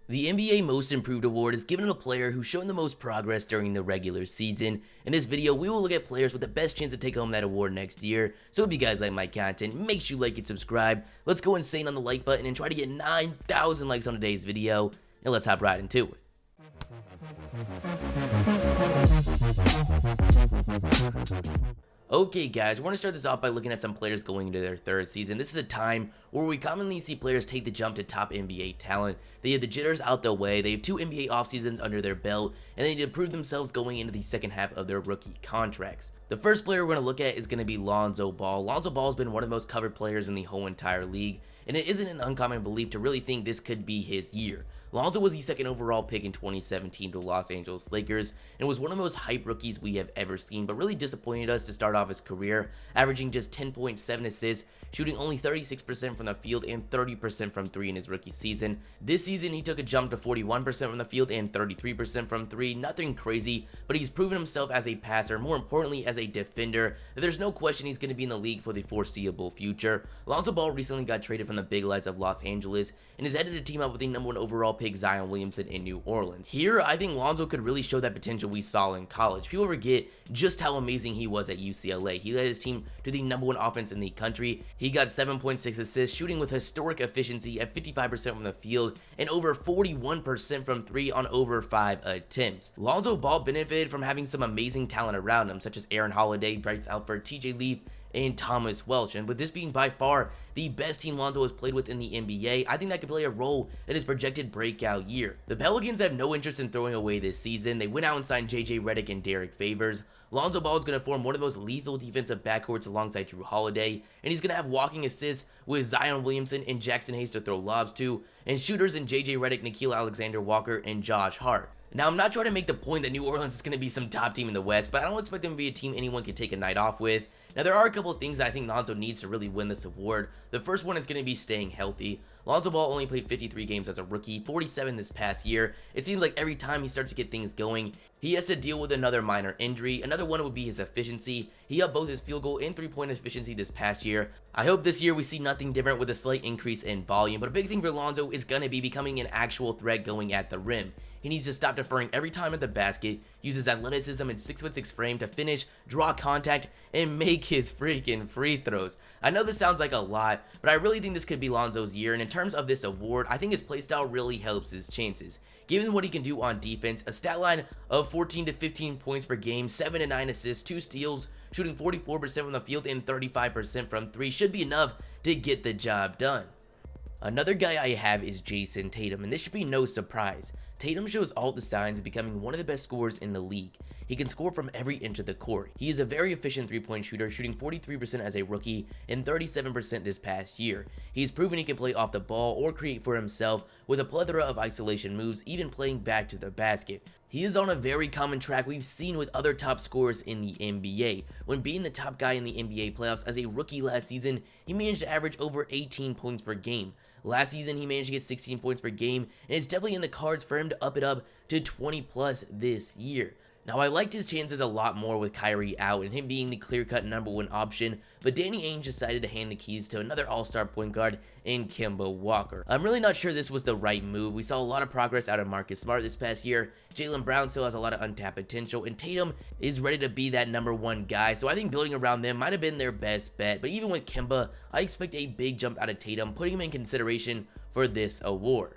The NBA Most Improved Award is given to a player who's shown the most progress during the regular season. In this video, we will look at players with the best chance to take home that award next year. So if you guys like my content, make sure you like and subscribe. Let's go insane on the like button and try to get 9,000 likes on today's video. And let's hop right into it. Okay guys, we're going to start this off by looking at some players going into their third season. This is a time where we commonly see players take the jump to top NBA talent. They have the jitters out the way, they have 2 NBA offseasons under their belt, and they need to prove themselves going into the second half of their rookie contracts. The first player we're going to look at is going to be Lonzo Ball. Lonzo Ball has been one of the most covered players in the whole entire league, and it isn't an uncommon belief to really think this could be his year. Lonzo was the second overall pick in 2017 to the Los Angeles Lakers and was one of the most hyped rookies we have ever seen, but really disappointed us to start off his career, averaging just 10.7 assists, shooting only 36% from the field and 30% from 3 in his rookie season. This season he took a jump to 41% from the field and 33% from 3, nothing crazy, but he's proven himself as a passer, more importantly as a defender. There's no question he's going to be in the league for the foreseeable future. Lonzo Ball recently got traded from the Big Lights of Los Angeles and is headed to team up with the #1 overall pick Zion Williamson in New Orleans. Here, I think Lonzo could really show that potential we saw in college. People forget just how amazing he was at UCLA. He led his team to the #1 offense in the country. He got 7.6 assists, shooting with historic efficiency at 55% from the field and over 41% from 3 on over 5 attempts. Lonzo Ball benefited from having some amazing talent around him, such as Aaron Holiday, Bryce Alford, TJ Leaf, and Thomas Welch, and with this being by far the best team Lonzo has played with in the NBA, I think that could play a role in his projected breakout year. The Pelicans have no interest in throwing away this season. They went out and signed JJ Redick and Derek Favors. Lonzo Ball is going to form one of those lethal defensive backcourts alongside Drew Holiday, and he's going to have walking assists with Zion Williamson and Jackson Hayes to throw lobs to, and shooters in JJ Redick, Nickeil Alexander-Walker, and Josh Hart. Now, I'm not trying to make the point that New Orleans is going to be some top team in the West, but I don't expect them to be a team anyone can take a night off with. Now, there are a couple of things that I think Lonzo needs to really win this award. The first one is going to be staying healthy. Lonzo Ball only played 53 games as a rookie, 47 this past year. It seems like every time he starts to get things going, he has to deal with another minor injury. Another one would be his efficiency. He upped both his field goal and 3-point efficiency this past year. I hope this year we see nothing different with a slight increase in volume, but a big thing for Lonzo is going to be becoming an actual threat going at the rim. He needs to stop deferring every time at the basket, use his athleticism and 6'6" frame to finish, draw contact, and make his freaking free throws. I know this sounds like a lot, but I really think this could be Lonzo's year, and in terms of this award, I think his playstyle really helps his chances. Given what he can do on defense, a stat line of 14 to 15 points per game, 7 to 9 assists, 2 steals, shooting 44% from the field and 35% from 3 should be enough to get the job done. Another guy I have is Jayson Tatum, and this should be no surprise. Tatum shows all the signs of becoming one of the best scorers in the league. He can score from every inch of the court. He is a very efficient 3-point shooter, shooting 43% as a rookie and 37% this past year. He's proven he can play off the ball or create for himself with a plethora of isolation moves, even playing back to the basket. He is on a very common track we've seen with other top scorers in the NBA. When being the top guy in the NBA playoffs as a rookie last season, he managed to average over 18 points per game. Last season, he managed to get 16 points per game, and it's definitely in the cards for him to up it up to 20 plus this year. Now, I liked his chances a lot more with Kyrie out and him being the clear-cut #1 option, but Danny Ainge decided to hand the keys to another all-star point guard in Kemba Walker. I'm really not sure this was the right move. We saw a lot of progress out of Marcus Smart this past year. Jaylen Brown still has a lot of untapped potential, and Tatum is ready to be that #1 guy, so I think building around them might have been their best bet. But even with Kemba, I expect a big jump out of Tatum, putting him in consideration for this award.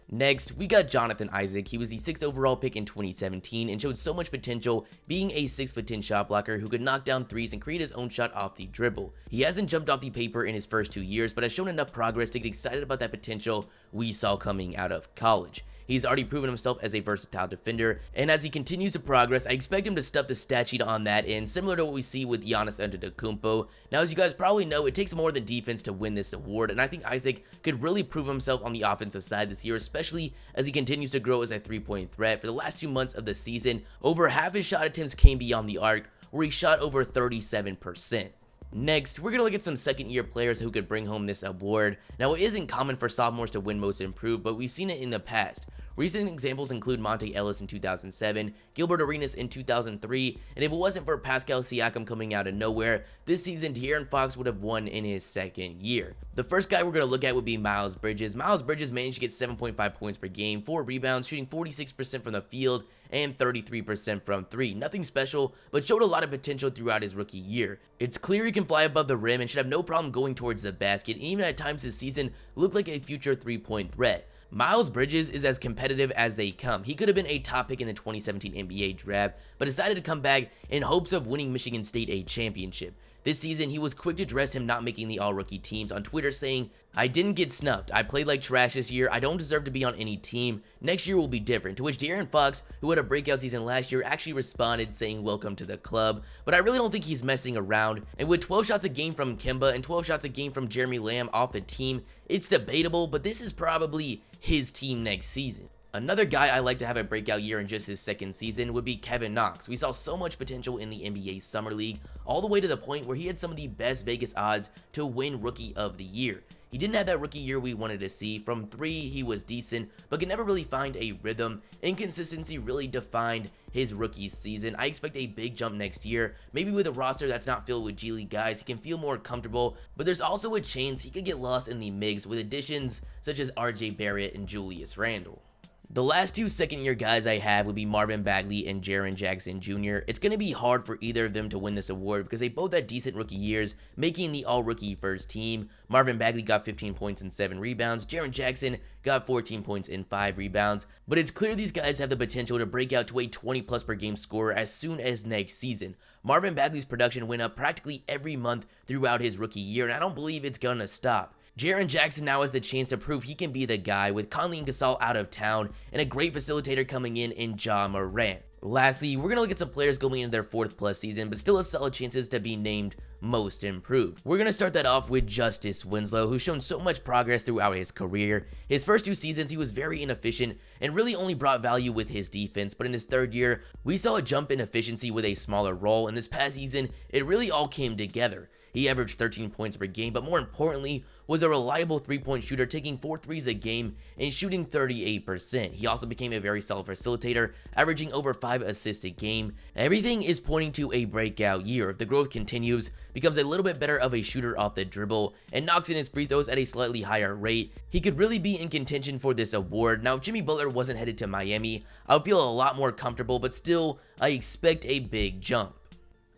Next, we got Jonathan Isaac. He was the 6th overall pick in 2017 and showed so much potential, being a 6'10" shot blocker who could knock down threes and create his own shot off the dribble. He hasn't jumped off the paper in his first 2 years, but has shown enough progress to get excited about that potential we saw coming out of college. He's already proven himself as a versatile defender, and as he continues to progress, I expect him to stuff the stat sheet on that end, similar to what we see with Giannis Antetokounmpo. Now, as you guys probably know, it takes more than defense to win this award, and I think Isaac could really prove himself on the offensive side this year, especially as he continues to grow as a 3-point threat. For the last 2 months of the season, over half his shot attempts came beyond the arc, where he shot over 37%. Next, we're going to look at some second-year players who could bring home this award. Now, it isn't common for sophomores to win Most Improved, but we've seen it in the past. Recent examples include Monte Ellis in 2007, Gilbert Arenas in 2003, and if it wasn't for Pascal Siakam coming out of nowhere, this season De'Aaron Fox would have won in his second year. The first guy we're going to look at would be Miles Bridges. Miles Bridges managed to get 7.5 points per game, 4 rebounds, shooting 46% from the field, and 33% from 3. Nothing special, but showed a lot of potential throughout his rookie year. It's clear he can fly above the rim and should have no problem going towards the basket, and even at times this season looked like a future 3-point threat. Miles Bridges is as competitive as they come. He could have been a top pick in the 2017 NBA draft, but decided to come back in hopes of winning Michigan State a championship. This season, he was quick to address him not making the all-rookie teams on Twitter, saying, "I didn't get snubbed. I played like trash this year. I don't deserve to be on any team. Next year will be different." To which De'Aaron Fox, who had a breakout season last year, actually responded saying, "Welcome to the club." But I really don't think he's messing around. And with 12 shots a game from Kemba and 12 shots a game from Jeremy Lamb off the team, it's debatable, but this is probably his team next season. Another guy I like to have a breakout year in just his second season would be Kevin Knox. We saw so much potential in the NBA Summer League, all the way to the point where he had some of the best Vegas odds to win Rookie of the Year. He didn't have that rookie year we wanted to see. From 3, he was decent, but could never really find a rhythm. Inconsistency really defined his rookie season. I expect a big jump next year. Maybe with a roster that's not filled with G League guys, he can feel more comfortable, but there's also a chance he could get lost in the mix with additions such as RJ Barrett and Julius Randle. The last 2 second-year guys I have would be Marvin Bagley and Jaren Jackson Jr. It's going to be hard for either of them to win this award because they both had decent rookie years, making the all-rookie first team. Marvin Bagley got 15 points and 7 rebounds. Jaren Jackson got 14 points and 5 rebounds. But it's clear these guys have the potential to break out to a 20-plus per game scorer as soon as next season. Marvin Bagley's production went up practically every month throughout his rookie year, and I don't believe it's going to stop. Jaren Jackson now has the chance to prove he can be the guy with Conley and Gasol out of town and a great facilitator coming in JimmerRange. Lastly, we're going to look at some players going into their 4th plus season but still have solid chances to be named most improved. We're going to start that off with Justice Winslow, who's shown so much progress throughout his career. His first 2 seasons he was very inefficient and really only brought value with his defense, but in his 3rd year we saw a jump in efficiency with a smaller role, and this past season it really all came together. He averaged 13 points per game, but more importantly, was a reliable 3-point shooter, taking 4 threes a game and shooting 38%. He also became a very solid facilitator, averaging over 5 assists a game. Everything is pointing to a breakout year. If the growth continues, becomes a little bit better of a shooter off the dribble, and knocks in his free throws at a slightly higher rate, he could really be in contention for this award. Now, if Jimmy Butler wasn't headed to Miami, I would feel a lot more comfortable, but still, I expect a big jump.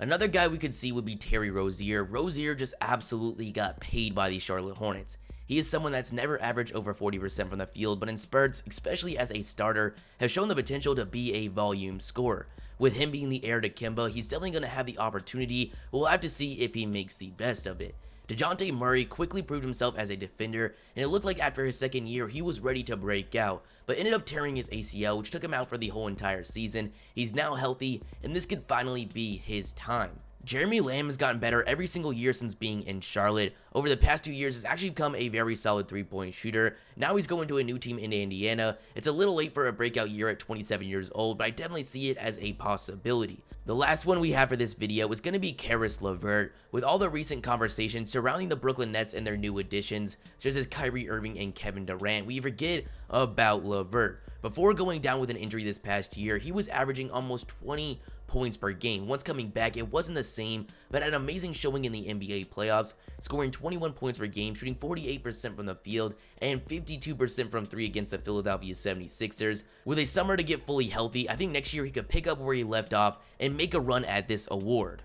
Another guy we could see would be Terry Rozier. Rozier just absolutely got paid by the Charlotte Hornets. He is someone that's never averaged over 40% from the field, but in spurts, especially as a starter, has shown the potential to be a volume scorer. With him being the heir to Kemba, he's definitely going to have the opportunity. We'll have to see if he makes the best of it. DeJounte Murray quickly proved himself as a defender, and it looked like after his second year he was ready to break out, but ended up tearing his ACL, which took him out for the whole entire season. He's now healthy, and this could finally be his time. Jeremy Lamb has gotten better every single year since being in Charlotte. Over the past 2 years, has actually become a very solid 3-point shooter. Now he's going to a new team in Indiana. It's a little late for a breakout year at 27 years old, but I definitely see it as a possibility. The last one we have for this video is going to be Caris LeVert. With all the recent conversations surrounding the Brooklyn Nets and their new additions, such as Kyrie Irving and Kevin Durant, we forget about LeVert. Before going down with an injury this past year, he was averaging almost 20 points per game. Once coming back, it wasn't the same, but had an amazing showing in the NBA playoffs, scoring 21 points per game, shooting 48% from the field, and 52% from 3 against the Philadelphia 76ers. With a summer to get fully healthy, I think next year he could pick up where he left off and make a run at this award.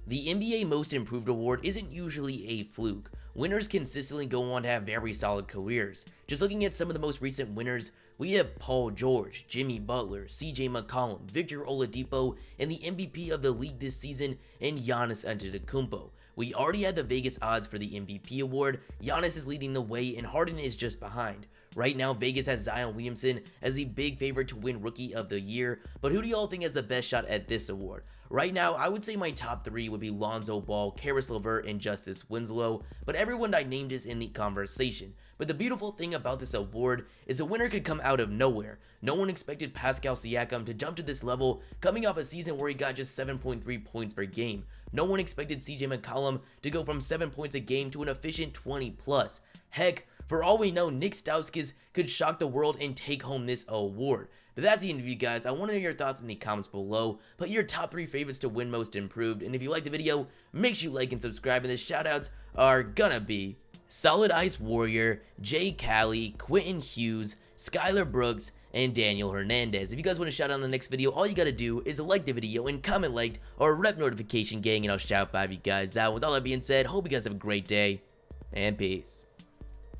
The NBA Most Improved Award isn't usually a fluke. Winners consistently go on to have very solid careers. Just looking at some of the most recent winners, we have Paul George, Jimmy Butler, CJ McCollum, Victor Oladipo, and the MVP of the league this season, and Giannis Antetokounmpo. We already had the Vegas odds for the MVP award. Giannis is leading the way and Harden is just behind. Right now, Vegas has Zion Williamson as the big favorite to win Rookie of the Year, but who do y'all think has the best shot at this award? Right now, I would say my top 3 would be Lonzo Ball, Caris LeVert, and Justice Winslow, but everyone I named is in the conversation. But the beautiful thing about this award is a winner could come out of nowhere. No one expected Pascal Siakam to jump to this level, coming off a season where he got just 7.3 points per game. No one expected CJ McCollum to go from 7 points a game to an efficient 20 plus. Heck, For all we know, Nick Stauskas could shock the world and take home this award. But that's the end of you guys. I want to know your thoughts in the comments below. Put your top 3 favorites to win most improved. And if you liked the video, make sure you like and subscribe. And the shoutouts are gonna be Solid Ice Warrior, Jay Callie, Quentin Hughes, Skylar Brooks, and Daniel Hernandez. If you guys want to shout out in the next video, all you gotta do is like the video and comment liked or rep notification gang, and I'll shout 5 you guys out. With all that being said, hope you guys have a great day, and peace.